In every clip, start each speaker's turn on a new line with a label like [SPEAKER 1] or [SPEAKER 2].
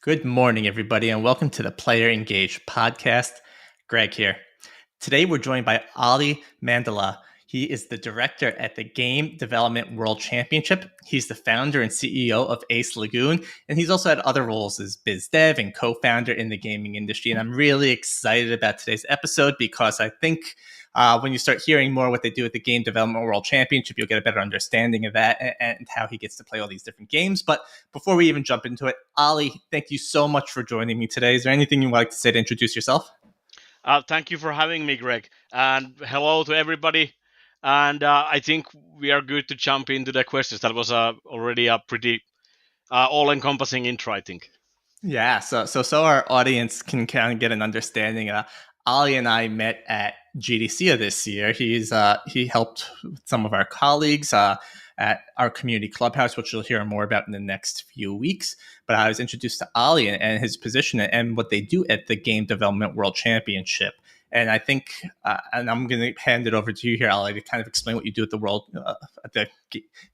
[SPEAKER 1] Good morning, everybody, and welcome to the Player Engaged podcast. Greg here. Today, we're joined by Olli Mandala. He is the director at the Game Development World Championship. He's the founder and CEO of Ace Lagoon, and he's also had other roles as biz dev and co-founder in the gaming industry. And I'm really excited about today's episode because I think when you start hearing more what they do at the Game Development World Championship, you'll get a better understanding of that and how he gets to play all these different games. But before we even jump into it, Olli, thank you so much for joining me today. Is there anything you'd like to say to introduce yourself?
[SPEAKER 2] Thank you for having me, Greg. And hello to everybody. And I think we are good to jump into the questions. That was already a pretty all-encompassing intro, I think.
[SPEAKER 1] Yeah, so our audience can kind of get an understanding. Olli and I met at GDC this year. He helped some of our colleagues at our community clubhouse, which you'll hear more about in the next few weeks. But I was introduced to Olli and his position and what they do at the Game Development World Championship. And I think, and I'm going to hand it over to you here, Olli, to kind of explain what you do at at the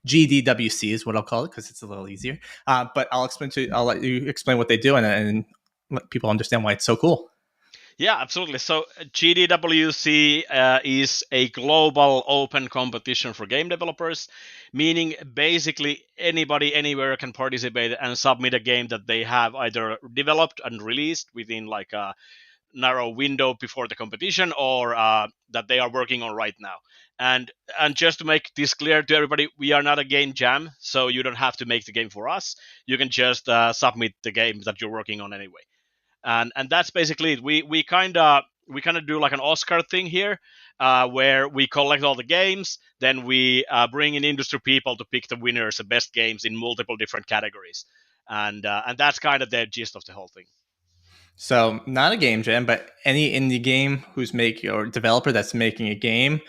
[SPEAKER 1] GDWC is what I'll call it because it's a little easier. But I'll let you explain what they do and let people understand why it's so cool.
[SPEAKER 2] Yeah, absolutely. So GDWC is a global open competition for game developers, meaning basically anybody anywhere can participate and submit a game that they have either developed and released within like a narrow window before the competition or that they are working on right now. And just to make this clear to everybody, we are not a game jam, so you don't have to make the game for us. You can just submit the game that you're working on anyway. And that's basically it. We kind of do like an Oscar thing here, where we collect all the games, then we bring in industry people to pick the winners, the best games in multiple different categories, and that's kind of the gist of the whole thing.
[SPEAKER 1] So not a game jam, but any indie game who's making or developer that's making a game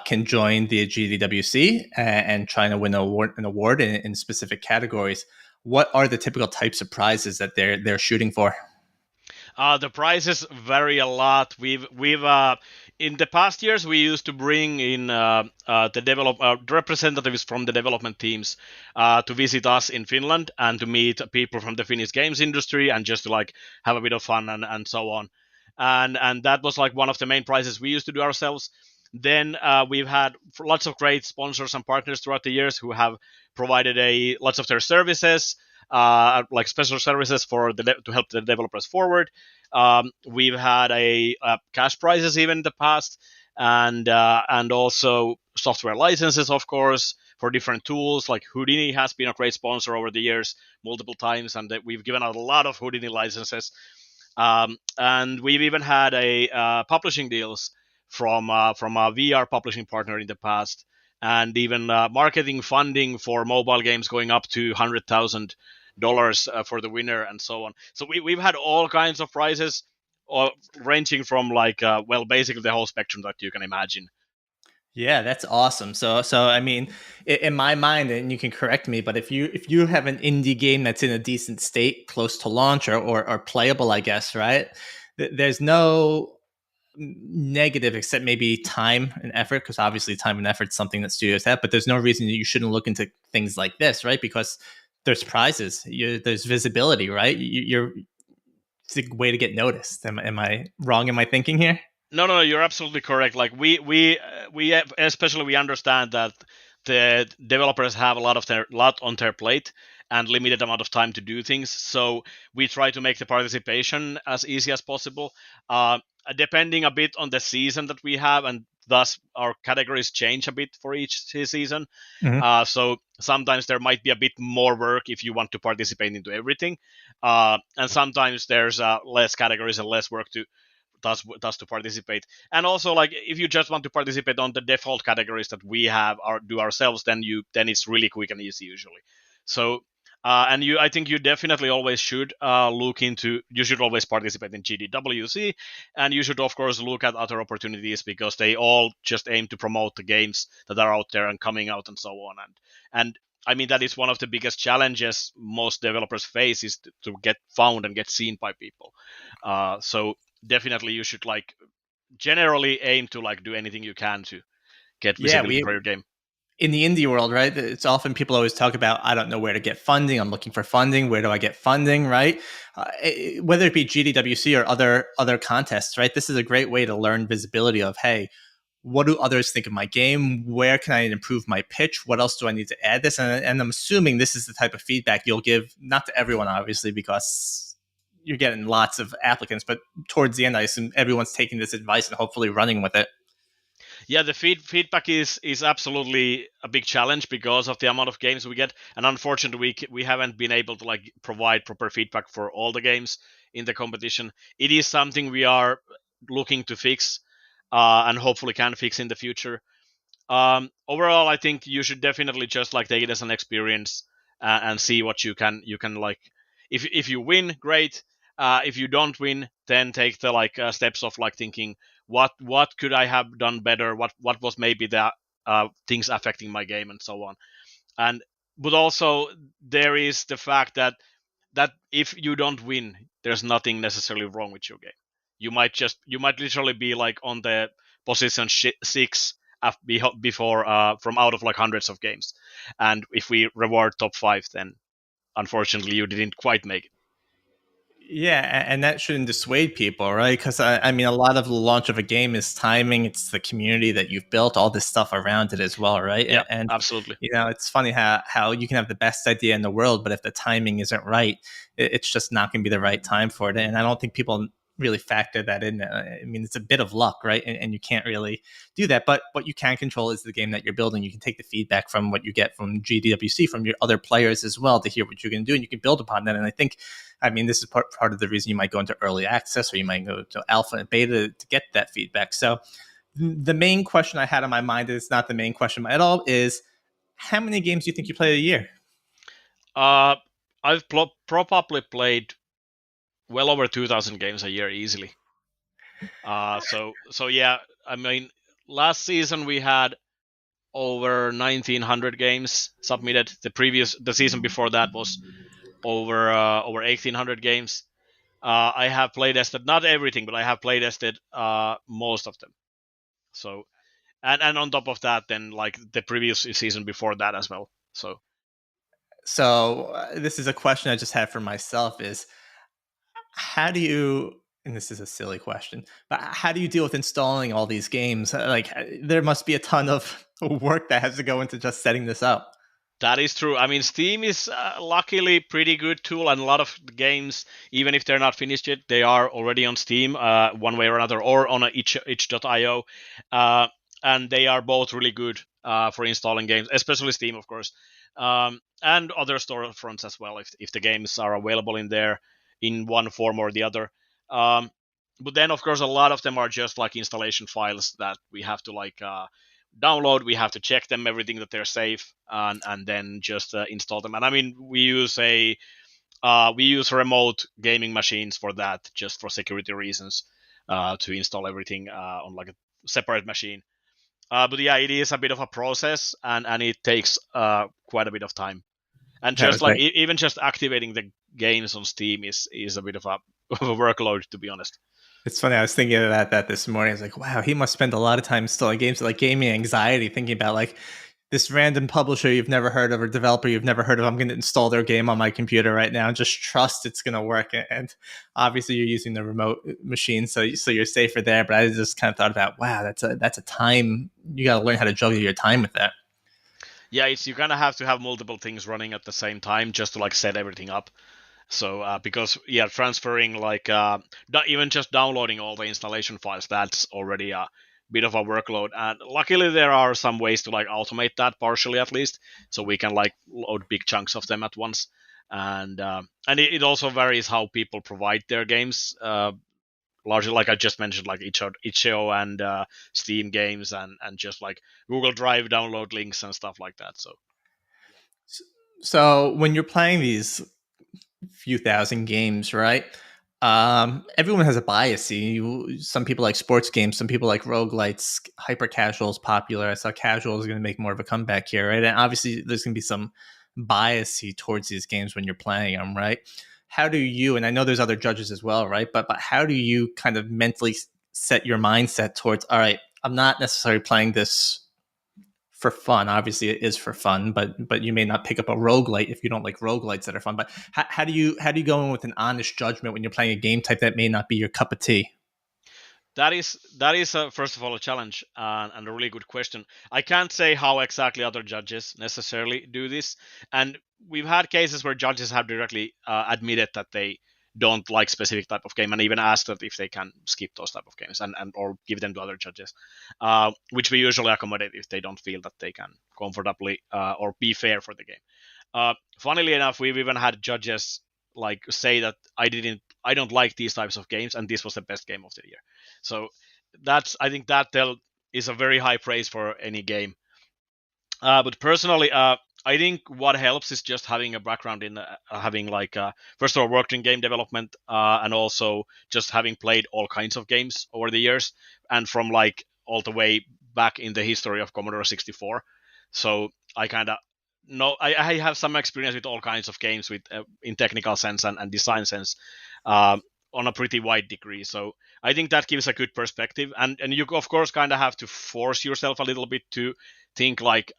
[SPEAKER 1] can join the GDWC and try to win an award in specific categories. What are the typical types of prizes that they're shooting for?
[SPEAKER 2] The prices vary a lot. We've in the past years we used to bring in the representatives from the development teams to visit us in Finland and to meet people from the Finnish games industry and just to like have a bit of fun and so on. And that was like one of the main prizes we used to do ourselves. Then we've had lots of great sponsors and partners throughout the years who have provided lots of their services, like special services to help the developers forward. We've had a cash prizes even in the past, and also software licenses, of course, for different tools. Like Houdini has been a great sponsor over the years, multiple times, and we've given out a lot of Houdini licenses. And we've even had a publishing deals from a VR publishing partner in the past, and even marketing funding for mobile games going up to $100,000 for the winner and so on. So we've had all kinds of prizes, ranging from like basically the whole spectrum that you can imagine.
[SPEAKER 1] Yeah, that's awesome. So I mean, in my mind, and you can correct me, but if you have an indie game that's in a decent state, close to launch or playable, I guess, right? There's no negative except maybe time and effort, because obviously time and effort is something that studios have, but there's no reason that you shouldn't look into things like this, right? Because there's prizes, there's visibility, right? It's a way to get noticed. Am I wrong in my thinking here?
[SPEAKER 2] No, you're absolutely correct. Like especially we understand that the developers have a lot on their plate and limited amount of time to do things. So we try to make the participation as easy as possible, depending a bit on the season that we have, and thus our categories change a bit for each season.
[SPEAKER 1] Mm-hmm.
[SPEAKER 2] So sometimes there might be a bit more work if you want to participate into everything, and sometimes there's less categories and less work to thus to participate. And also, like if you just want to participate on the default categories that we have or do ourselves, then it's really quick and easy usually. So and I think you definitely always should you should always participate in GDWC, and you should of course look at other opportunities because they all just aim to promote the games that are out there and coming out and so on. And I mean, that is one of the biggest challenges most developers face, is to get found and get seen by people. So definitely you should like generally aim to like do anything you can to get
[SPEAKER 1] Yeah,
[SPEAKER 2] visibility for your game.
[SPEAKER 1] in the indie world, right? It's often people always talk about, I don't know where to get funding. I'm looking for funding. Where do I get funding, right? Whether it be GDWC or other contests, right? This is a great way to learn visibility of, hey, what do others think of my game? Where can I improve my pitch? What else do I need to add this? And I'm assuming this is the type of feedback you'll give, not to everyone, obviously, because you're getting lots of applicants, but towards the end, I assume everyone's taking this advice and hopefully running with it.
[SPEAKER 2] Yeah, the feedback is absolutely a big challenge because of the amount of games we get, and unfortunately, we haven't been able to like provide proper feedback for all the games in the competition. It is something we are looking to fix, and hopefully can fix in the future. Overall, I think you should definitely just like take it as an experience, and see what you can like. If you win, great. If you don't win, then take the like steps of like thinking what could I have done better, what was maybe the things affecting my game and so on. And but also there is the fact that if you don't win, there's nothing necessarily wrong with your game. You might literally be like on the position 6 before from out of like hundreds of games, and if we reward top 5, then unfortunately you didn't quite make it.
[SPEAKER 1] Yeah, and that shouldn't dissuade people, right? Because I mean, a lot of the launch of a game is timing. It's the community that you've built, all this stuff around it as well, right?
[SPEAKER 2] Yeah,
[SPEAKER 1] And
[SPEAKER 2] absolutely.
[SPEAKER 1] you know, it's funny how you can have the best idea in the world, but if the timing isn't right, it's just not going to be the right time for it. And I don't think people really factor that in. I mean, it's a bit of luck, right? And you can't really do that. But what you can control is the game that you're building. You can take the feedback from what you get from GDWC, from your other players as well, to hear what you're going to do, and you can build upon that. And I think, I mean, this is part of the reason you might go into early access, or you might go to alpha and beta to get that feedback. So the main question I had on my mind, is not the main question at all, is how many games do you think you play a year?
[SPEAKER 2] I've probably played well over 2,000 games a year easily. So yeah, I mean, last season we had over 1,900 games submitted. The season before that was over 1,800 games. I have playtested not everything, but I have playtested most of them. So and on top of that, then like the previous season before that as well.
[SPEAKER 1] So this is a question I just had for myself: is how do you, and this is a silly question, but how do you deal with installing all these games? Like, there must be a ton of work that has to go into just setting this up.
[SPEAKER 2] That is true. I mean, Steam is luckily pretty good tool, and a lot of games, even if they're not finished yet, they are already on Steam one way or another, or on itch.io, and they are both really good for installing games, especially Steam, of course, and other storefronts as well, if the games are available in there in one form or the other. But then, of course, a lot of them are just like installation files that we have to like download. We have to check them, everything that they're safe, and then just install them. And I mean, we use remote gaming machines for that, just for security reasons, to install everything on like a separate machine. But yeah, it is a bit of a process, and it takes quite a bit of time. And
[SPEAKER 1] That
[SPEAKER 2] just
[SPEAKER 1] was
[SPEAKER 2] like
[SPEAKER 1] like,
[SPEAKER 2] even just activating the games on Steam is a bit of a, of a workload, to be honest.
[SPEAKER 1] it's funny. I was thinking about that this morning. I was like, wow, he must spend a lot of time installing games, like gaming anxiety, thinking about like this random publisher you've never heard of or developer you've never heard of. I'm going to install their game on my computer right now and just trust it's going to work. And obviously, you're using the remote machine, so you're safer there. But I just kind of thought about, wow, that's a time you got to learn how to juggle your time with that.
[SPEAKER 2] Yeah, it's you kind of have to have multiple things running at the same time just to like set everything up. So because yeah, transferring like not even just downloading all the installation files, that's already a bit of a workload. And luckily there are some ways to like automate that partially at least, so we can like load big chunks of them at once. And it also varies how people provide their games. Largely, like I just mentioned, like itch.io and Steam games, and just like Google Drive download links and stuff like that. So
[SPEAKER 1] So when you're playing these few thousand games, right? Everyone has a bias. Some people like sports games, some people like roguelites. Hyper casual is popular. I saw casual is going to make more of a comeback here, right? And obviously, there's going to be some bias towards these games when you're playing them, right? How do you, and I know there's other judges as well, right? But how do you kind of mentally set your mindset towards, all right, I'm not necessarily playing this for fun. Obviously, it is for fun, but you may not pick up a roguelite if you don't like roguelites that are fun. But how do you go in with an honest judgment when you're playing a game type that may not be your cup of tea?
[SPEAKER 2] That is first of all a challenge and a really good question. I can't say how exactly other judges necessarily do this, and we've had cases where judges have directly admitted that they don't like specific type of game and even asked that if they can skip those type of games and or give them to other judges, which we usually accommodate if they don't feel that they can comfortably or be fair for the game. Funnily enough, we've even had judges like say that I don't like these types of games and this was the best game of the year. So I think that is a very high praise for any game. But personally, I think what helps is just having a background in having like first of all worked in game development and also just having played all kinds of games over the years and from like all the way back in the history of Commodore 64. So I kind of know I have some experience with all kinds of games with in technical sense and design sense on a pretty wide degree. So I think that gives a good perspective, and you of course kind of have to force yourself a little bit to think like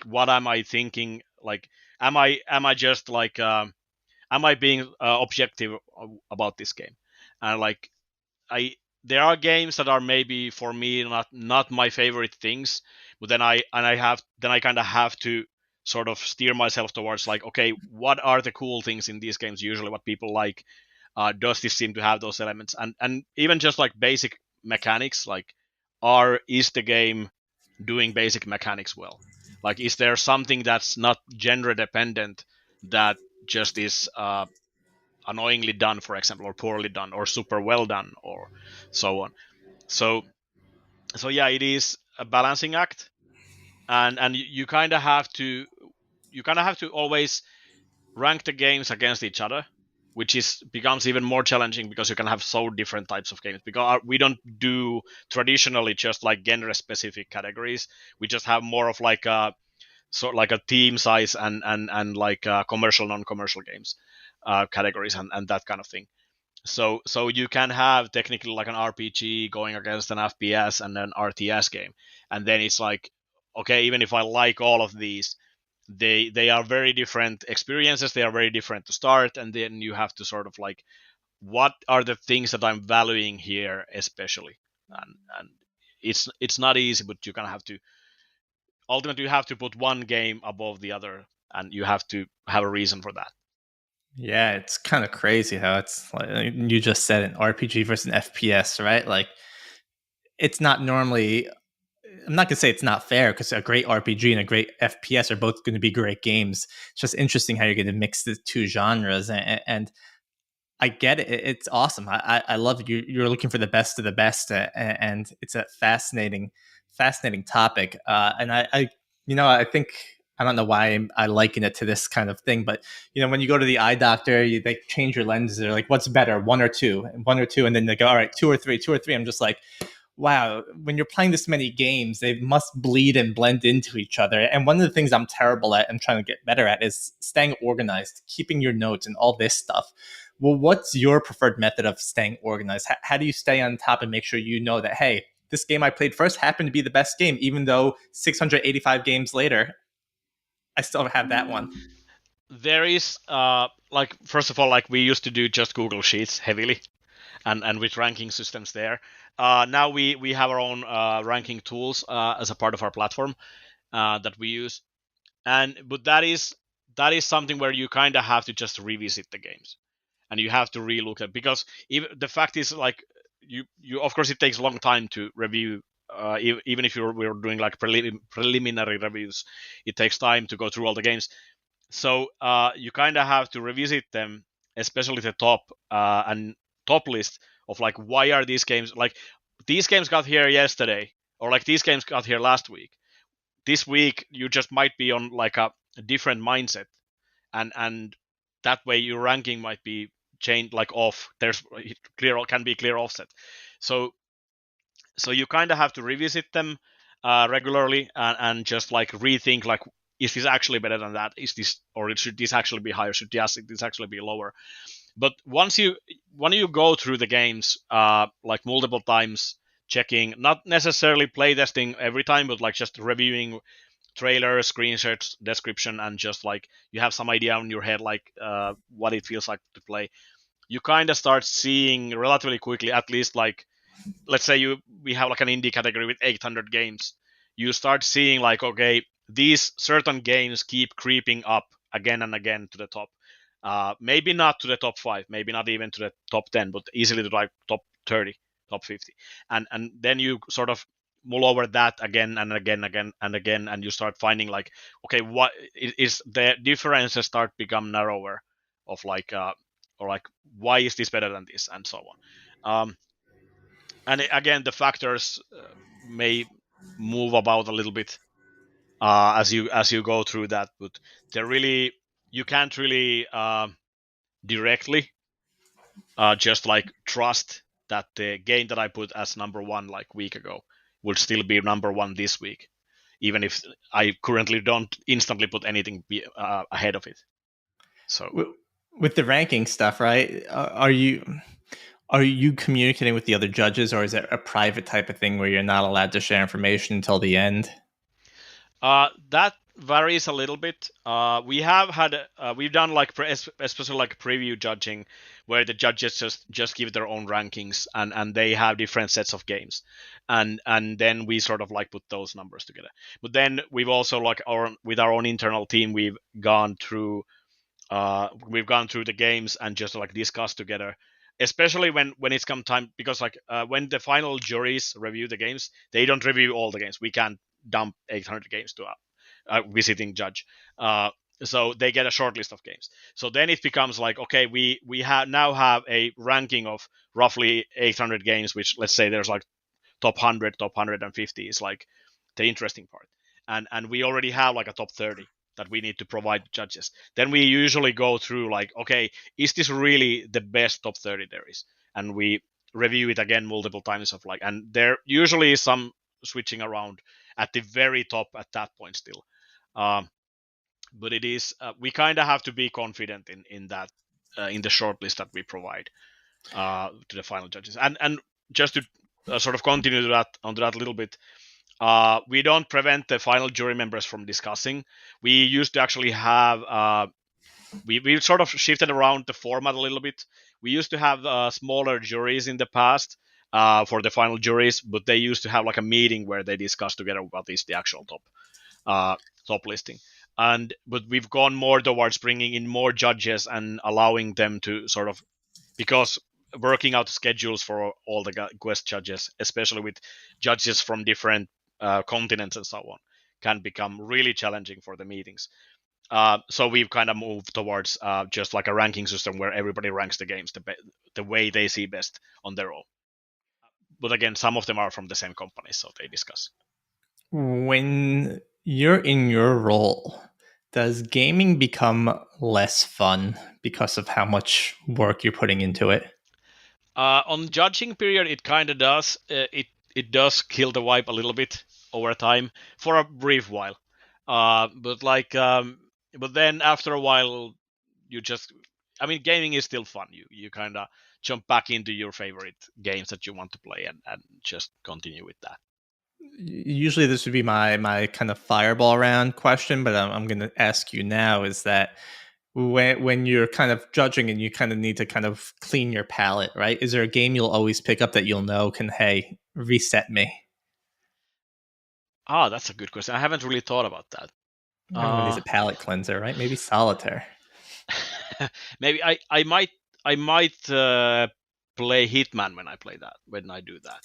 [SPEAKER 2] what am I thinking? Like am I just like am I being objective about this game? And like I there are games that are maybe for me not my favorite things, but then I kind of have to sort of steer myself towards like okay, what are the cool things in these games usually what people like, does this seem to have those elements and even just like basic mechanics like is the game doing basic mechanics well, like is there something that's not genre dependent that just is annoyingly done for example or poorly done or super well done or so on. So yeah, it is a balancing act, and you kind of have to always rank the games against each other, which is becomes even more challenging because you can have so different types of games because we don't do traditionally just like genre specific categories. We just have more of like a sort like a team size and like commercial non-commercial games categories and that kind of thing. So you can have technically like an RPG going against an FPS and an RTS game, and then it's like okay, even if I like all of these, they are very different experiences. They are very different to start, and then you have to sort of like what are the things that I'm valuing here, especially, and it's not easy, but you kind of have to ultimately you have to put one game above the other, and you have to have a reason for that.
[SPEAKER 1] Yeah, it's kind of crazy how it's like you just said an RPG versus an FPS, right? Like it's not normally. I'm not gonna say it's not fair because a great RPG and a great FPS are both going to be great games. It's just interesting how you're going to mix the two genres, and I get it. It's awesome. I love it. You're looking for the best of the best, and it's a fascinating topic. And I think I don't know why I liken it to this kind of thing, but when you go to the eye doctor, they change your lenses. They're like, "What's better, one or two?" And then they go, "All right, two or three, two or three." I'm just like, wow, when you're playing this many games, they must bleed and blend into each other. And one of the things I'm terrible at and trying to get better at is staying organized, keeping your notes and all this stuff. Well, what's your preferred method of staying organized? How do you stay on top and make sure you know that, hey, this game I played first happened to be the best game, even though 685 games later, I still have that one.
[SPEAKER 2] There is like first of all like we used to do just Google Sheets heavily and with ranking systems there. Now we have our own ranking tools as a part of our platform that we use, and but that is something where you kind of have to just revisit the games and you have to relook at because even the fact is like you of course it takes a long time to review. Even if we're doing like preliminary reviews, it takes time to go through all the games. So you kind of have to revisit them, especially the and top list of like why are these games like these games got here yesterday or like these games got here last week. This week you just might be on like a different mindset, and that way your ranking might be changed like off. There's clear offset. So you kind of have to revisit them regularly and just like rethink like is this actually better than that, is this or should this actually be higher, should this actually be lower. But when you go through the games like multiple times checking, not necessarily playtesting every time, but like just reviewing trailers, screenshots, description, and just like you have some idea in your head like what it feels like to play. You kind of start seeing relatively quickly, at least like let's say we have like an indie category with 800 games. You start seeing like, okay, these certain games keep creeping up again and again to the top. Maybe not to the top 5, maybe not even to the top 10, but easily to like top 30, top 50. And then you sort of mull over that again and again, and you start finding like, okay, what is the differences start become narrower of like or like, why is this better than this, and so on. And again, the factors may move about a little bit as you go through that, but they're really, you can't really directly just like trust that the game that I put as number one like week ago would still be number one this week, even if I currently don't instantly put anything ahead of it. So
[SPEAKER 1] with the ranking stuff, right? Are you communicating with the other judges, or is it a private type of thing where you're not allowed to share information until the end?
[SPEAKER 2] that varies a little bit. We have had we've done like especially like preview judging, where the judges just give their own rankings, and they have different sets of games, and then we sort of like put those numbers together. But then we've also like with our own internal team, we've gone through the games and just like discussed together, especially when it's come time, because like when the final juries review the games, they don't review all the games. We can't dump 800 games to a visiting judge, so they get a short list of games. So then it becomes like, okay, we now have a ranking of roughly 800 games, which let's say there's like top 100, top 150 is like the interesting part, and we already have like a top 30 that we need to provide judges. Then we usually go through like, okay, is this really the best top 30 there is? And we review it again multiple times of like, and there usually is some switching around at the very top at that point still. But it is we kind of have to be confident in that in the short list that we provide to the final judges. And just to sort of continue to that on that a little bit, we don't prevent the final jury members from discussing. We used to actually have we sort of shifted around the format a little bit. We used to have smaller juries in the past for the final juries, but they used to have like a meeting where they discuss together what is the actual top listing. But we've gone more towards bringing in more judges and allowing them to sort of, because working out schedules for all the guest judges, especially with judges from different continents and so on, can become really challenging for the meetings. So we've kind of moved towards just like a ranking system where everybody ranks the games the way they see best on their own. But again, some of them are from the same company, so they discuss.
[SPEAKER 1] When you're in your role, does gaming become less fun because of how much work you're putting into it?
[SPEAKER 2] On judging period, it kind of does. It does kill the vibe a little bit over time for a brief while. But like, but then after a while, you just, I mean, gaming is still fun. You kind of jump back into your favorite games that you want to play and just continue with that.
[SPEAKER 1] Usually this would be my kind of fireball round question, but I'm going to ask you now, is that when you're kind of judging and you kind of need to kind of clean your palate, right? Is there a game you'll always pick up that you'll know can, hey, reset me?
[SPEAKER 2] That's a good question. I haven't really thought about that.
[SPEAKER 1] Everyone needs a palate cleanser, right? Maybe Solitaire.
[SPEAKER 2] Maybe I might play Hitman when I do that,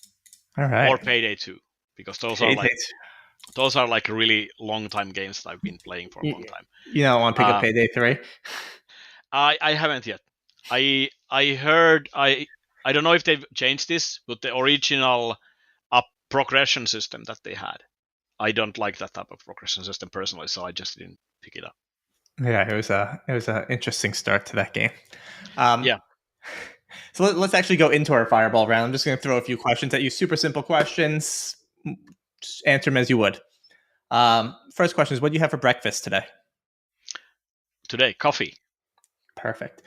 [SPEAKER 1] All right.
[SPEAKER 2] or Payday 2, because those are like really long time games that I've been playing for a long time.
[SPEAKER 1] You don't want to pick up Payday 3?
[SPEAKER 2] I haven't yet. I heard I don't know if they've changed this, but the original progression system that they had, I don't like that type of progression system personally, so I just didn't pick it up.
[SPEAKER 1] Yeah, it was an interesting start to that game.
[SPEAKER 2] Yeah.
[SPEAKER 1] So let's actually go into our fireball round. I'm just going to throw a few questions at you. Super simple questions. Just answer them as you would. First question is, what do you have for breakfast today?
[SPEAKER 2] Today, coffee.
[SPEAKER 1] Perfect.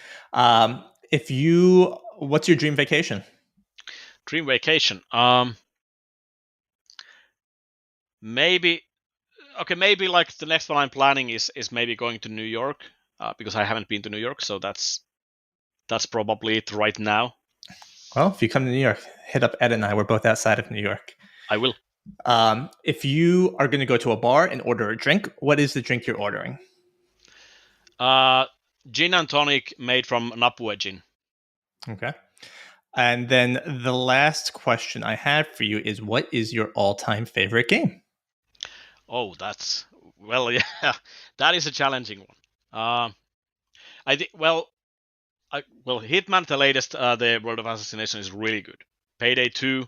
[SPEAKER 1] What's your dream vacation?
[SPEAKER 2] Dream vacation. maybe maybe like the next one I'm planning is maybe going to New York because I haven't been to New York, so that's probably it right now.
[SPEAKER 1] Well, if you come to New York, hit up Ed and I. We're both outside of New York.
[SPEAKER 2] I will.
[SPEAKER 1] If you are going to go to a bar and order a drink, what is the drink you're ordering?
[SPEAKER 2] Gin and tonic made from Napue gin.
[SPEAKER 1] Okay. And then the last question I have for you is, what is your all-time favorite game?
[SPEAKER 2] Oh, that's yeah, that is a challenging one. I think Hitman, the latest, the World of Assassination is really good. Payday 2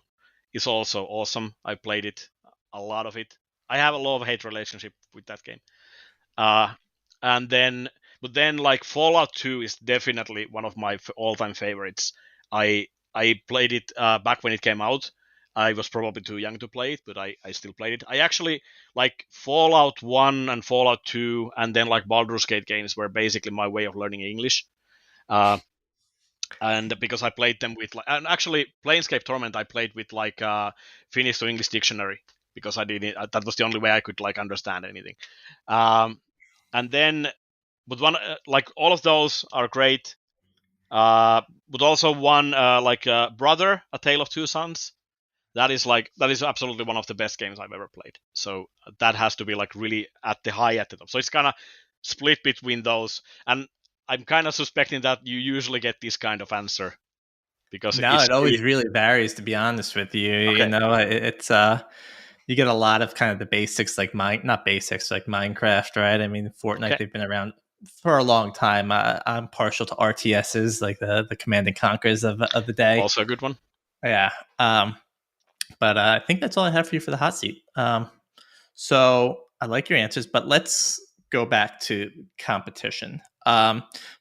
[SPEAKER 2] is also awesome. I played it, a lot of it. I have a love-hate relationship with that game. And then, but then like Fallout 2 is definitely one of my all-time favorites. I played it back when it came out. I was probably too young to play it, but I still played it. I actually like Fallout 1 and Fallout 2, and then like Baldur's Gate games were basically my way of learning English. And because I played them with and actually Planescape Torment I played with like Finnish to English dictionary because I didn't. That was the only way I could like understand anything. And then, but one like all of those are great. But also one like Brother, A Tale of Two Sons. That is absolutely one of the best games I've ever played. So that has to be like really at the top. So it's kind of split between those, and I'm kind of suspecting that you usually get this kind of answer because
[SPEAKER 1] No,
[SPEAKER 2] it's
[SPEAKER 1] it always really varies, to be honest with you.
[SPEAKER 2] okay.
[SPEAKER 1] You know, it's you get a lot of kind of the basics, like not basics, like Minecraft, right? I mean, Fortnite,
[SPEAKER 2] Okay.
[SPEAKER 1] they've been around for a long time. I'm partial to RTSs, like the Command and Conquers of the day.
[SPEAKER 2] Also a good one.
[SPEAKER 1] Yeah. But I think that's all I have for you for the hot seat. So I like your answers, but let's go back to competition.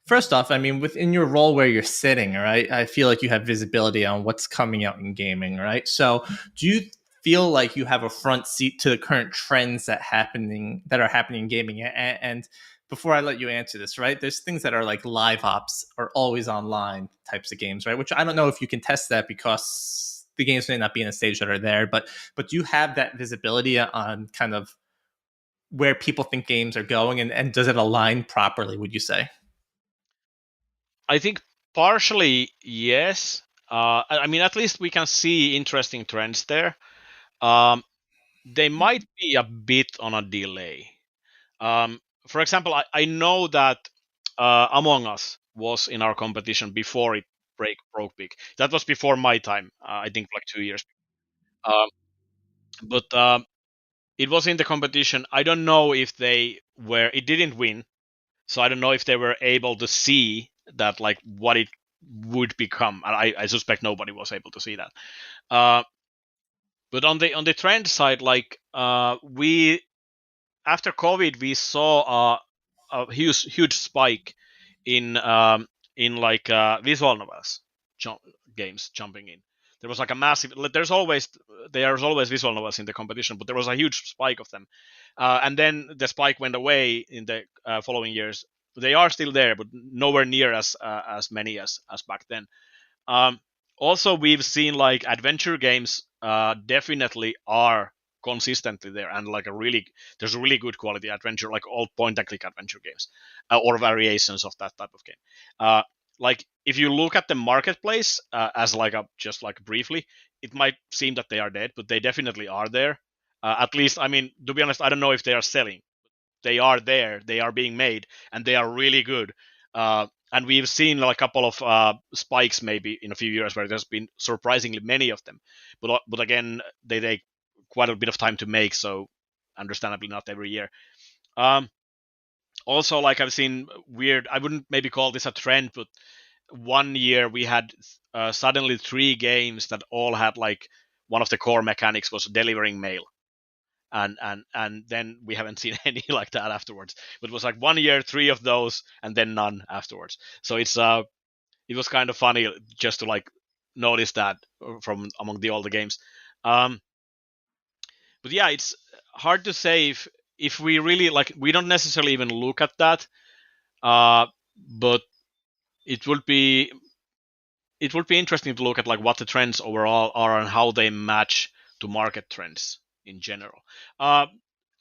[SPEAKER 1] First off, I mean, within your role where you're sitting, right, I feel like you have visibility on what's coming out in gaming, right? So do you feel like you have a front seat to the current trends that are happening in gaming? And before I let you answer this, right, there's things that are like live ops or always online types of games, right? Which I don't know if you can test that because the games may not be in a stage that are there, but do you have that visibility on kind of where people think games are going, and does it align properly, would you say?
[SPEAKER 2] I think partially yes. I mean, at least we can see interesting trends there. They might be a bit on a delay. For example, I know that Among Us was in our competition before it broke big. That was before my time. I think like 2 years. Um, but it was in the competition. I don't know if they were. It didn't win, so I don't know if they were able to see that like what it would become. And I suspect nobody was able to see that. Uh, but on the trend side, like we after COVID, we saw a huge spike in like visual novels games jumping in. There was like a massive. There's always visual novels in the competition, but there was a huge spike of them, and then the spike went away in the following years. They are still there, but nowhere near as many as back then. Um, Also, we've seen like adventure games definitely are consistently there, and like there's a really good quality adventure, like all point and click adventure games or variations of that type of game. Like if you look at the marketplace as like just like briefly, it might seem that they are dead, but they definitely are there. At least, I mean, to be honest, I don't know if they are selling. They are there, they are being made, and they are really good. And we've seen like a couple of spikes maybe in a few years where there's been surprisingly many of them, but again they take quite a bit of time to make, so understandably not every year. Um, Also, like I've seen weird. I wouldn't maybe call this a trend, but one year we had suddenly 3 games that all had like one of the core mechanics was delivering mail, and then we haven't seen any like that afterwards. But it was like 1 year, 3 of those, and then none afterwards. So it was kind of funny just to like notice that from among all the games. Um, but yeah, it's hard to say if we really like. We don't necessarily even look at that, but it would be interesting to look at like what the trends overall are and how they match to market trends. in general.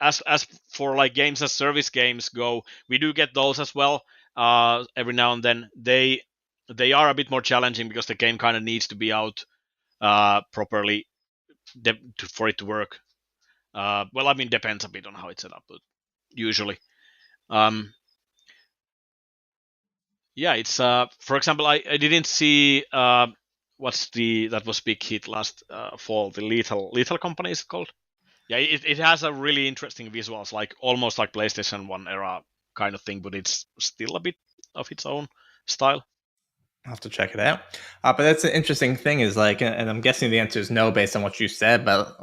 [SPEAKER 2] As for like games as service games go, we do get those as well every now and then. They are a bit more challenging because the game kind of needs to be out properly for it to work. Well, I mean, depends a bit on how it's set up, but usually. Yeah, it's for example, I didn't see that was big hit last fall, the Lethal Company is it called? Yeah, it has a really interesting visuals, like almost like PlayStation 1 era kind of thing, but it's still a bit of its own style.
[SPEAKER 1] I'll have to check it out. But that's an interesting thing is like, and I'm guessing the answer is no based on what you said, but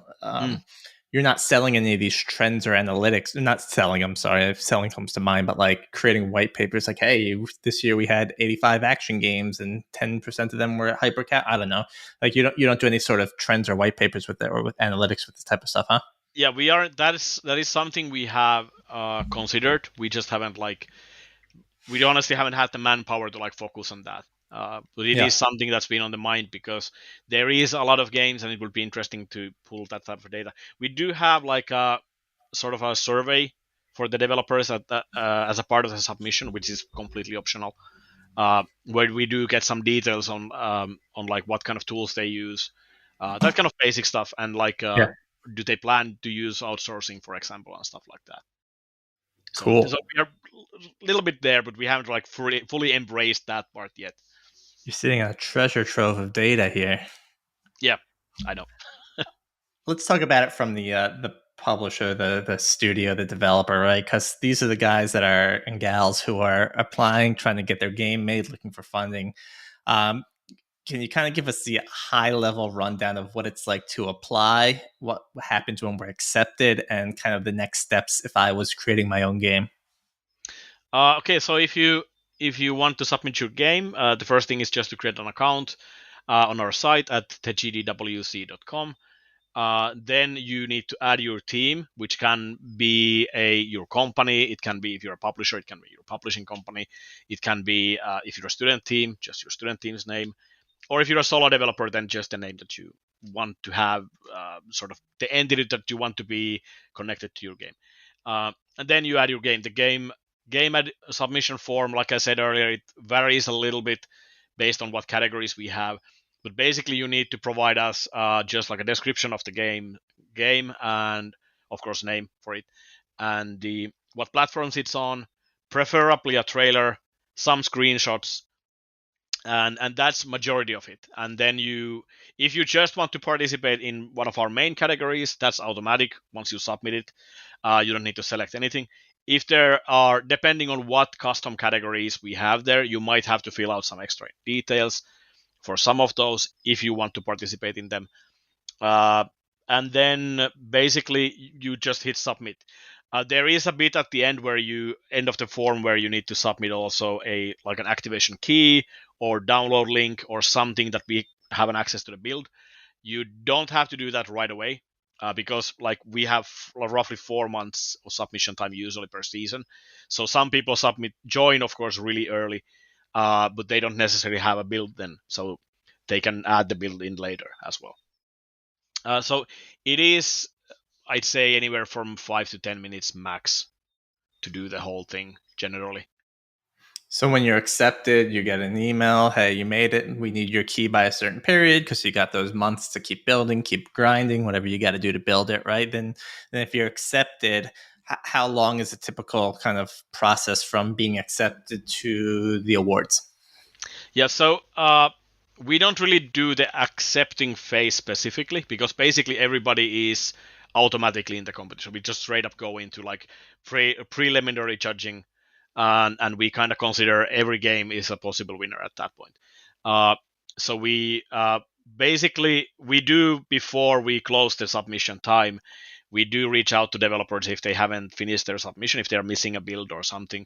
[SPEAKER 1] you're not selling any of these trends or analytics. Not selling, I'm sorry, if selling comes to mind, but like creating white papers like, hey, this year we had 85 action games and 10% of them were hypercat. I don't know. Like you don't do any sort of trends or white papers with it or with analytics with this type of stuff, huh?
[SPEAKER 2] Yeah, we are. That is something we have considered. We just haven't we honestly haven't had the manpower to like focus on that. But it is something that's been on the mind because there is a lot of games, and it would be interesting to pull that type of data. We do have like a sort of a survey for the developers as a part of the submission, which is completely optional, where we do get some details on like what kind of tools they use, that kind of basic stuff, and like do they plan to use outsourcing, for example, and stuff like that.
[SPEAKER 1] Cool.
[SPEAKER 2] So we are a little bit there, but we haven't like fully embraced that part yet.
[SPEAKER 1] You're sitting on a treasure trove of data here.
[SPEAKER 2] Yeah, I know.
[SPEAKER 1] Let's talk about it from the publisher, the studio, the developer, right? Because these are the guys that are and gals who are applying, trying to get their game made, looking for funding. Can you kind of give us the high level rundown of what it's like to apply, what happens when we're accepted, and kind of the next steps if I was creating my own game?
[SPEAKER 2] Okay, so if you want to submit your game, the first thing is just to create an account on our site at gdwc.com. Then you need to add your team, which can be your company. It can be, if you're a publisher, it can be your publishing company. It can be if you're a student team, just your student team's name. Or if you're a solo developer, then just the name that you want to have, sort of the entity that you want to be connected to your game. And then you add your game. The game submission form, like I said earlier, it varies a little bit based on what categories we have. But basically, you need to provide us just like a description of the game, and of course name for it, and what platforms it's on, preferably a trailer, some screenshots, and that's majority of it. And then if you just want to participate in one of our main categories, that's automatic. Once you submit it, you don't need to select anything. If there are, depending on what custom categories we have there, you might have to fill out some extra details for some of those if you want to participate in them. And then basically you just hit submit. There is a bit at the end end of the form where you need to submit also an activation key or download link or something that we have an access to the build. You don't have to do that right away because we have roughly 4 months of submission time usually per season. So some people join of course really early, but they don't necessarily have a build then, so they can add the build in later as well. So it is, I'd say, anywhere from 5 to 10 minutes max to do the whole thing generally.
[SPEAKER 1] So when you're accepted, you get an email, hey, you made it. We need your key by a certain period because you got those months to keep building, keep grinding, whatever you got to do to build it, right? Then if you're accepted, how long is a typical kind of process from being accepted to the awards?
[SPEAKER 2] Yeah, so we don't really do the accepting phase specifically because basically everybody is automatically in the competition. We just straight up go into preliminary judging, and we kind of consider every game is a possible winner at that point. So we basically, we do, before we close the submission time, we do reach out to developers if they haven't finished their submission, if they're missing a build or something.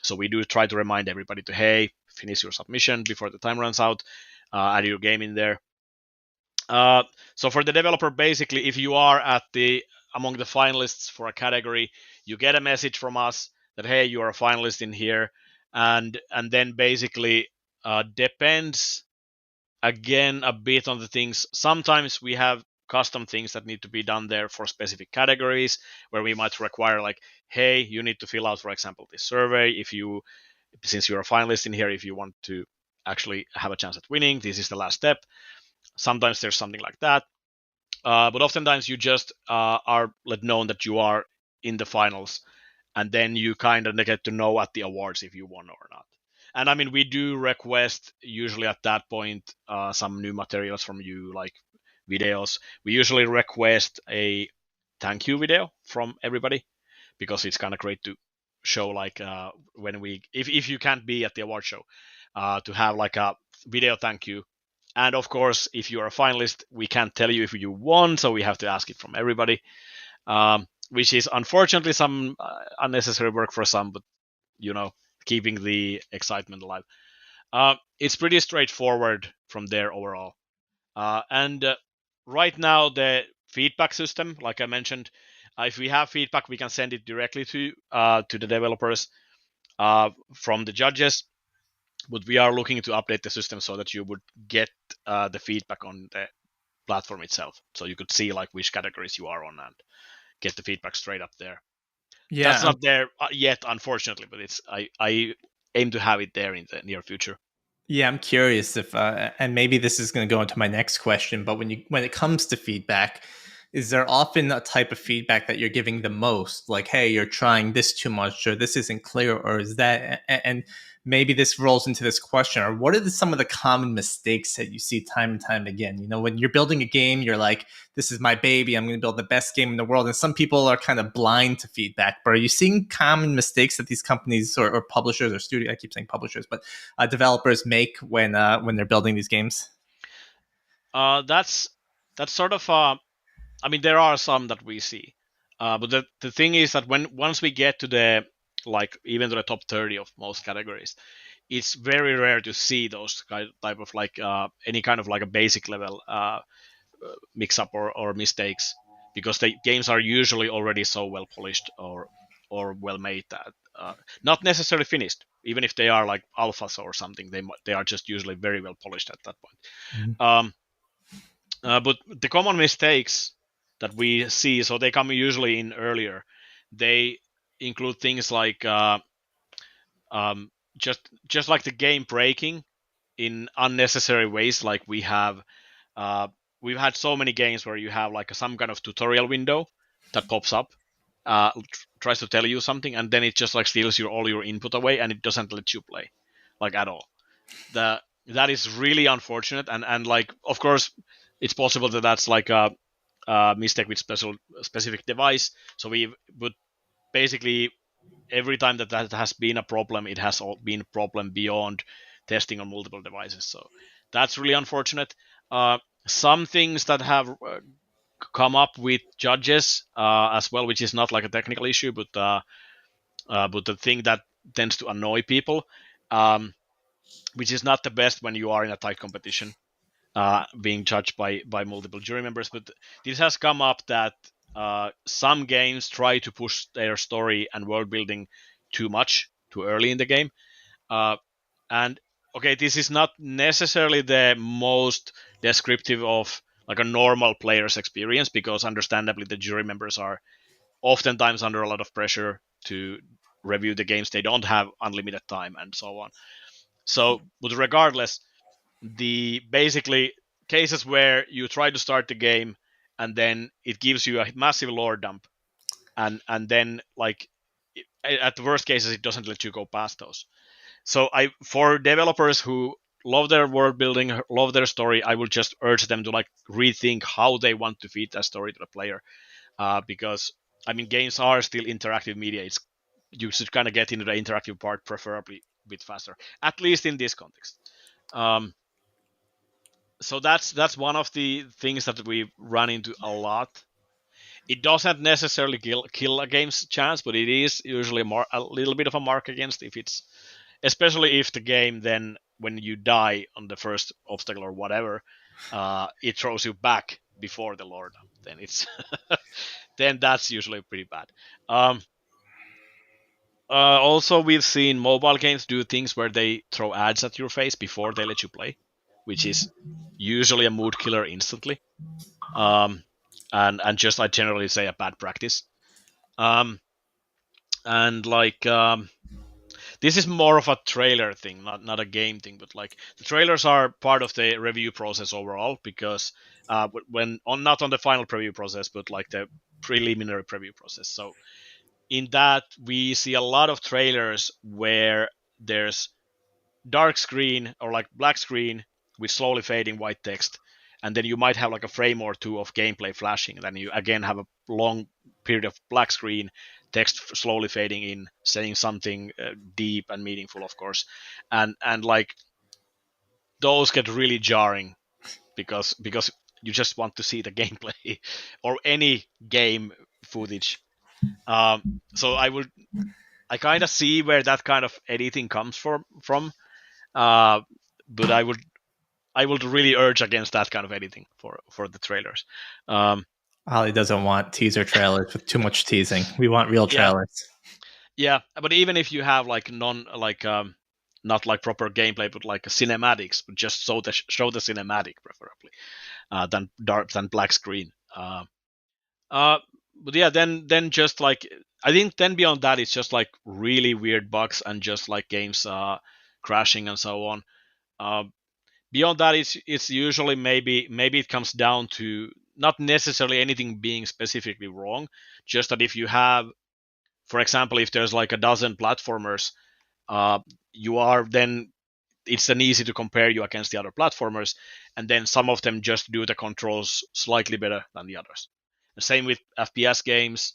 [SPEAKER 2] So we do try to remind everybody to, hey, finish your submission before the time runs out, add your game in there. So for the developer, basically, if you are among the finalists for a category, you get a message from us that, hey, you are a finalist in here. And then basically depends again a bit on the things. Sometimes we have custom things that need to be done there for specific categories, where we might require like, hey, you need to fill out, for example, this survey. Since you're a finalist in here, if you want to actually have a chance at winning, this is the last step. Sometimes there's something like that. But oftentimes you just are let known that you are in the finals, and then you kind of get to know at the awards if you won or not. And I mean, we do request usually at that point some new materials from you, like videos. We usually request a thank you video from everybody, because it's kind of great to show like when we if you can't be at the award show, to have like a video thank you. And of course, if you're a finalist, we can't tell you if you won, so we have to ask it from everybody, which is unfortunately some unnecessary work for some, but keeping the excitement alive. It's pretty straightforward from there overall. And right now, the feedback system, like I mentioned, if we have feedback, we can send it directly to the developers from the judges. But we are looking to update the system so that you would get the feedback on the platform itself, so you could see like which categories you are on and get the feedback straight up there.
[SPEAKER 1] Yeah,
[SPEAKER 2] that's not there yet, unfortunately, but I aim to have it there in the near future.
[SPEAKER 1] Yeah, I'm curious if, and maybe this is going to go into my next question, but when it comes to feedback, is there often a type of feedback that you're giving the most? Like, hey, you're trying this too much, or this isn't clear, or is that? And maybe this rolls into this question, or what are some of the common mistakes that you see time and time again? When you're building a game, you're like, this is my baby, I'm going to build the best game in the world. And some people are kind of blind to feedback, but are you seeing common mistakes that these companies or publishers or studio, I keep saying publishers, but developers make when they're building these games?
[SPEAKER 2] That's sort of, I mean, there are some that we see, but the thing is that once we get to the even to the top 30 of most categories, it's very rare to see those type of any kind of like a basic level mix up or mistakes, because the games are usually already so well polished or well made that not necessarily finished, even if they are like alphas or something, they are just usually very well polished at that point. But the common mistakes that we see, so they come usually in earlier, they include things like just like the game breaking in unnecessary ways. Like we've had so many games where you have like some kind of tutorial window that pops up, tries to tell you something, and then it just like steals all your input away, and it doesn't let you play like at all. That is really unfortunate, and like of course it's possible that that's like a mistake with specific device. So but basically every time that has been a problem, it has been a problem beyond testing on multiple devices. So that's really unfortunate. Some things that have come up with judges as well, which is not like a technical issue, but the thing that tends to annoy people, which is not the best when you are in a tight competition, being judged by multiple jury members. But this has come up that some games try to push their story and world building too early in the game. And okay, this is not necessarily the most descriptive of like a normal player's experience, because understandably the jury members are oftentimes under a lot of pressure to review the games. They don't have unlimited time and so on. So, but regardless, the basically cases where you try to start the game and then it gives you a massive lore dump, and then like at the worst cases it doesn't let you go past those. So for developers who love their world building, love their story, I will just urge them to like rethink how they want to feed that story to the player, because I mean games are still interactive media. You should kind of get into the interactive part preferably a bit faster, at least in this context. So that's one of the things that we run into a lot. It doesn't necessarily kill a game's chance, but it is usually a little bit of a mark against, if it's, especially if the game then when you die on the first obstacle or whatever, it throws you back before the lore dump. Then it's then that's usually pretty bad. Also, we've seen mobile games do things where they throw ads at your face before they let you play. which is usually a mood killer instantly. And just I generally say a bad practice. And like this is more of a trailer thing, not a game thing, but like the trailers are part of the review process overall, because when on not on the final preview process, but like the preliminary preview process. So in that we see a lot of trailers where there's dark screen or like black screen with slowly fading white text, and then you might have like a frame or two of gameplay flashing, then you again have a long period of black screen, text slowly fading in, saying something deep and meaningful, of course. And like those get really jarring, because you just want to see the gameplay or any game footage. So I kind of see where that kind of editing comes from, but I would really urge against that kind of editing for the trailers.
[SPEAKER 1] Ollie doesn't want teaser trailers with too much teasing. We want real
[SPEAKER 2] Yeah,
[SPEAKER 1] trailers.
[SPEAKER 2] yeah, but even if you have like not like proper gameplay, but like cinematics, but just show the cinematic preferably, than black screen. But yeah, then just like I think then beyond that, it's just like really weird bugs and just like games crashing and so on. Beyond that, it's usually maybe it comes down to not necessarily anything being specifically wrong, just that if you have, for example, if there's like a dozen platformers, you are then it's then easy to compare you against the other platformers, and then some of them just do the controls slightly better than the others. The same with FPS games.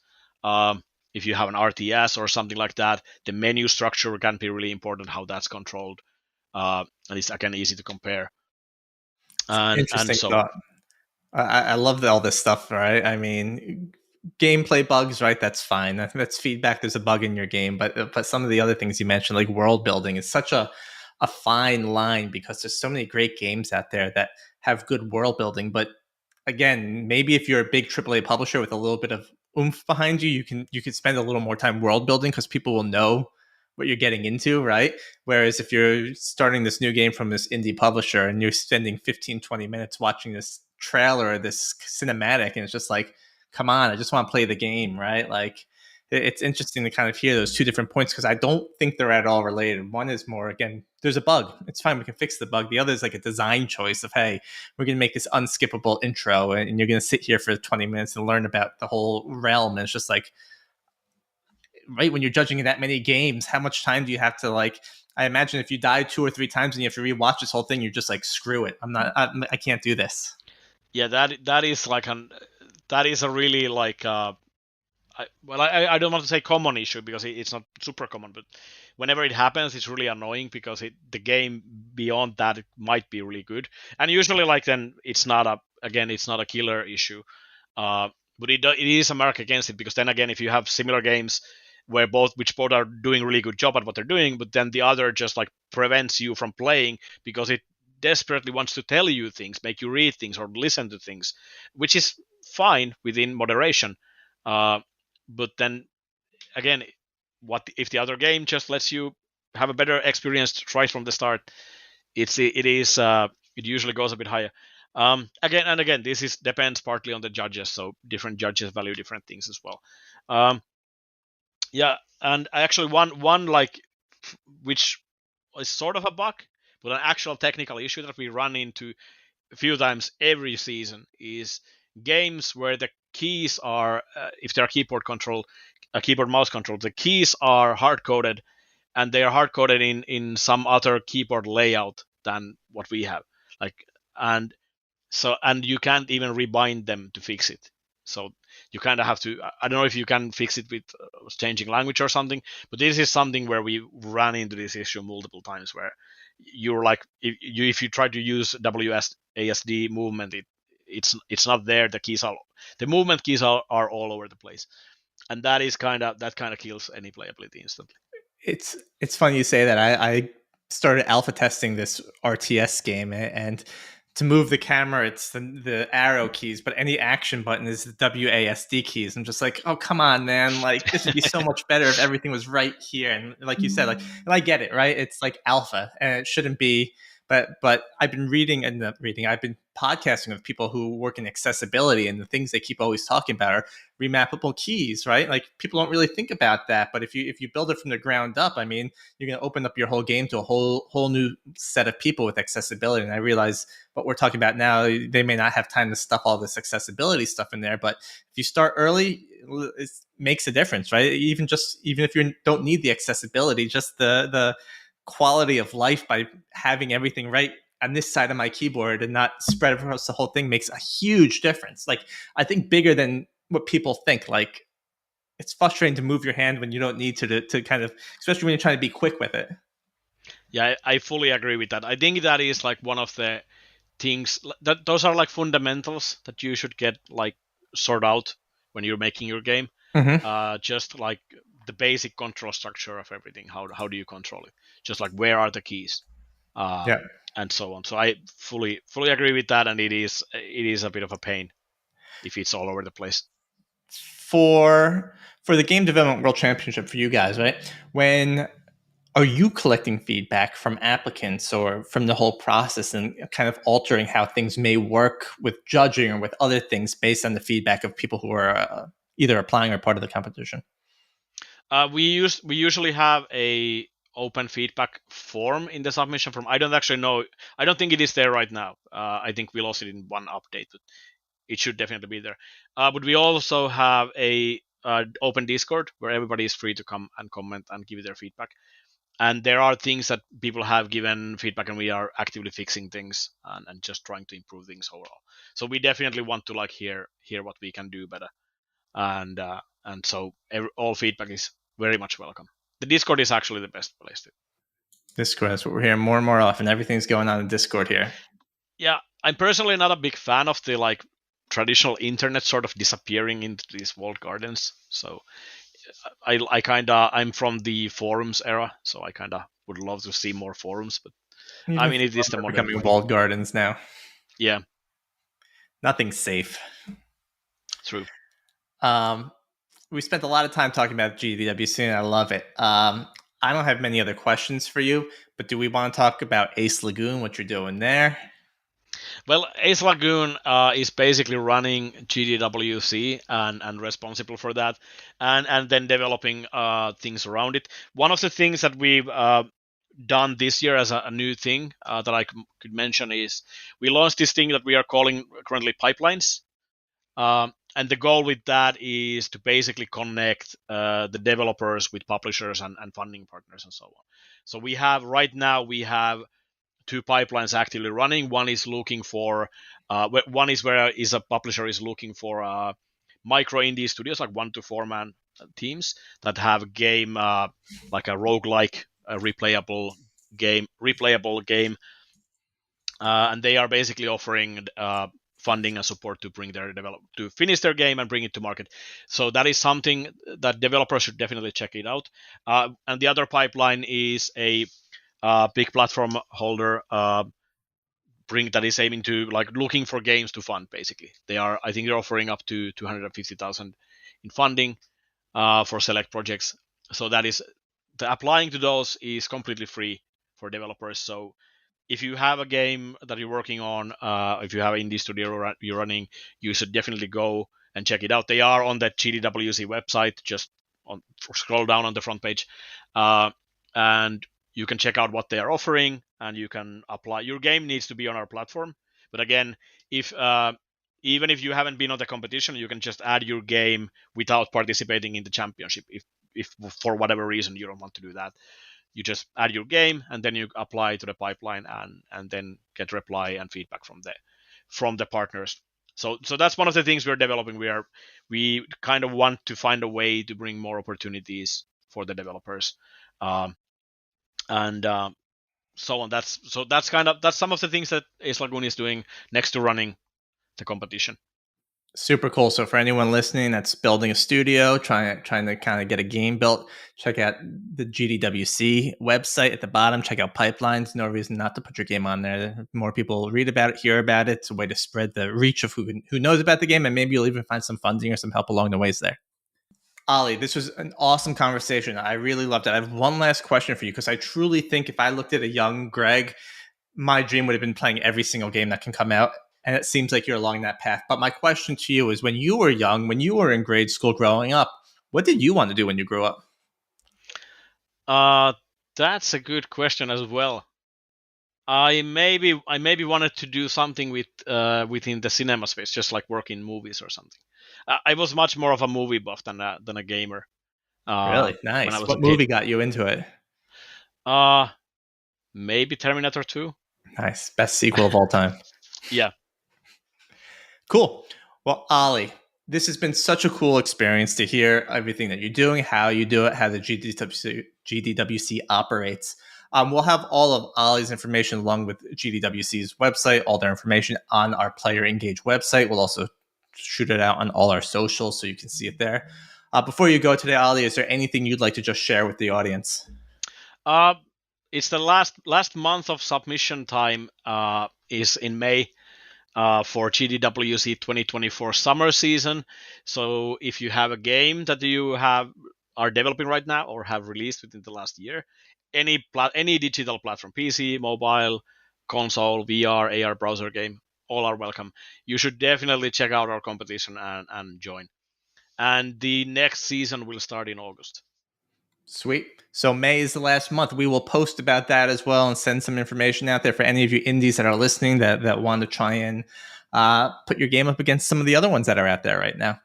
[SPEAKER 2] If you have an RTS or something like that, the menu structure can be really important, how that's controlled, and it's again easy to compare. And
[SPEAKER 1] Interesting
[SPEAKER 2] so
[SPEAKER 1] thought. I love all this stuff, right? I mean, gameplay bugs, right? That's fine. That's feedback. There's a bug in your game, but some of the other things you mentioned, like world building, is such a fine line, because there's so many great games out there that have good world building. But again, maybe if you're a big AAA publisher with a little bit of oomph behind you, you can spend a little more time world building, because people will know what you're getting into, right? Whereas if you're starting this new game from this indie publisher and you're spending 15, 20 minutes watching this trailer or this cinematic, and it's just like, come on, I just want to play the game, right? Like, it's interesting to kind of hear those two different points, because I don't think they're at all related. One is more, again, there's a bug. It's fine. We can fix the bug. The other is like a design choice of, hey, we're going to make this unskippable intro, and you're going to sit here for 20 minutes and learn about the whole realm. And it's just like, right, when you're judging that many games, how much time do you have to, like, I imagine if you die 2 or 3 times and you have to rewatch this whole thing, you're just like, screw it. I can't do this.
[SPEAKER 2] yeah, that is like that is a really like I don't want to say common issue, because it's not super common, but whenever it happens, it's really annoying, because the game beyond that it might be really good, and usually like then it's not a killer issue, but it is a mark against it, because then again, if you have similar games where which both are doing really good job at what they're doing, but then the other just like prevents you from playing because it desperately wants to tell you things, make you read things or listen to things, which is fine within moderation. But then again, what if the other game just lets you have a better experience right from the start? It usually goes a bit higher. Again, this depends partly on the judges, so different judges value different things as well. Yeah, and actually one like which is sort of a bug, but an actual technical issue that we run into a few times every season is games where the keys are, if they're keyboard mouse controlled, the keys are hard coded, and they are hard coded in some other keyboard layout than what we have. Like, and you can't even rebind them to fix it. So you kind of have to. I don't know if you can fix it with changing language or something, but this is something where we ran into this issue multiple times, where you're like, if you try to use WASD movement, it's not there. The movement keys are all over the place, and that kind of kills any playability instantly.
[SPEAKER 1] It's funny you say that. I started alpha testing this RTS game, and to move the camera, it's the arrow keys, but any action button is the WASD keys. I'm just like, oh, come on, man. Like, this would be so much better if everything was right here. And like you said, like, and I get it, right? It's like alpha, and it shouldn't be But I've been I've been podcasting with people who work in accessibility, and the things they keep always talking about are remappable keys, right? Like people don't really think about that, but if you build it from the ground up, I mean, you're going to open up your whole game to a whole new set of people with accessibility. And I realize what we're talking about now, they may not have time to stuff all this accessibility stuff in there, but if you start early, it makes a difference, right? Even if you don't need the accessibility, just the quality of life by having everything right on this side of my keyboard and not spread across the whole thing makes a huge difference. Like, I think bigger than what people think. Like, it's frustrating to move your hand when you don't need to kind of, especially when you're trying to be quick with it.
[SPEAKER 2] Yeah, I fully agree with that. I think that is like one of the things that those are like fundamentals that you should get like sort out when you're making your game. Just like the basic control structure of everything. How do you control it? Just like where are the keys,
[SPEAKER 1] Yeah.
[SPEAKER 2] and so on. So I fully agree with that, and it is a bit of a pain if it's all over the place.
[SPEAKER 1] For the Game Development World Championship for you guys, right? When are you collecting feedback from applicants or from the whole process and kind of altering how things may work with judging or with other things based on the feedback of people who are either applying or part of the competition?
[SPEAKER 2] We usually have a open feedback form in the submission form. I don't actually know. I don't think it is there right now. I think we lost it in one update, but it should definitely be there. But we also have a open Discord where everybody is free to come and comment and give their feedback. And there are things that people have given feedback, and we are actively fixing things and just trying to improve things overall. So we definitely want to like hear what we can do better, and so all feedback is very much welcome. The Discord is actually the best place to.
[SPEAKER 1] Discord, that's what we're hearing more and more often. Everything's going on in Discord here.
[SPEAKER 2] Yeah, I'm personally not a big fan of the like traditional internet sort of disappearing into these walled gardens. So I'm from the forums era, so I kind of would love to see more forums. But
[SPEAKER 1] Even
[SPEAKER 2] I mean, it is the modern
[SPEAKER 1] becoming
[SPEAKER 2] way.
[SPEAKER 1] walled gardens now.
[SPEAKER 2] Yeah,
[SPEAKER 1] nothing's safe.
[SPEAKER 2] True.
[SPEAKER 1] We spent a lot of time talking about GDWC, and I love it. I don't have many other questions for you, but do we want to talk about Ace Lagoon, what you're doing there?
[SPEAKER 2] Well, Ace Lagoon is basically running GDWC and responsible for that, and then developing things around it. One of the things that we've done this year as a new thing that I could mention is we launched this thing that we are calling currently Pipelines. And the goal with that is to basically connect the developers with publishers and funding partners and so on. So we have two pipelines actively running. One is looking for one is where is a publisher is looking for micro indie studios like 1 to 4 man teams that have a game like a roguelike replayable game, and they are basically offering funding and support to bring to finish their game and bring it to market. So that is something that developers should definitely check it out. And the other pipeline is a big platform holder that is aiming to like looking for games to fund. Basically, I think they're offering up to 250,000 in funding for select projects. So that is applying to those is completely free for developers. So if you have a game that you're working on, if you have an indie studio you're running, you should definitely go and check it out. They are on the GDWC website. Just scroll down on the front page, and you can check out what they are offering, and you can apply. Your game needs to be on our platform. But again, if even if you haven't been on the competition, you can just add your game without participating in the championship. If for whatever reason you don't want to do that, you just add your game and then you apply to the pipeline and then get reply and feedback from the partners. So that's one of the things we're developing. We kind of want to find a way to bring more opportunities for the developers, and so on. That's some of the things that Ace Lagoon is doing next to running the competition.
[SPEAKER 1] Super cool. So for anyone listening that's building a studio, trying to kind of get a game built, check out the GDWC website at the bottom. Check out Pipelines. No reason not to put your game on there. More people read about it, hear about it. It's a way to spread the reach of who knows about the game, and maybe you'll even find some funding or some help along the ways there. Olli, this was an awesome conversation. I really loved it. I have one last question for you because I truly think if I looked at a young Greg my dream would have been playing every single game that can come out. And it seems like you're along that path. But my question to you is, when you were young, when you were in grade school growing up, what did you want to do when you grew up?
[SPEAKER 2] That's a good question as well. I maybe wanted to do something with within the cinema space, just like work in movies or something. I was much more of a movie buff than a gamer.
[SPEAKER 1] Really?
[SPEAKER 2] When I
[SPEAKER 1] Nice.
[SPEAKER 2] was a
[SPEAKER 1] What
[SPEAKER 2] kid.
[SPEAKER 1] movie got you into it?
[SPEAKER 2] Maybe Terminator 2.
[SPEAKER 1] Nice. Best sequel of all time.
[SPEAKER 2] Yeah.
[SPEAKER 1] Cool. Well, Olli, this has been such a cool experience to hear everything that you're doing, how you do it, how the GDWC operates. We'll have all of Olli's information along with GDWC's website, all their information on our Player Engage website. We'll also shoot it out on all our socials so you can see it there. Before you go today, Olli, is there anything you'd like to just share with the audience?
[SPEAKER 2] It's the last month of submission time is in May. For GDWC 2024 summer season. So if you have a game that you are developing right now or have released within the last year, any digital platform, PC, mobile, console, VR, AR browser game, all are welcome. You should definitely check out our competition and join. And the next season will start in August.
[SPEAKER 1] Sweet. So May is the last month. We will post about that as well and send some information out there for any of you indies that are listening that want to try and put your game up against some of the other ones that are out there right now.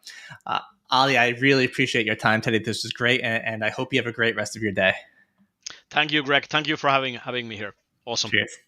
[SPEAKER 1] Olli, I really appreciate your time today. This was great, and I hope you have a great rest of your day.
[SPEAKER 2] Thank you, Greg. Thank you for having me here. Awesome.
[SPEAKER 1] Cheers.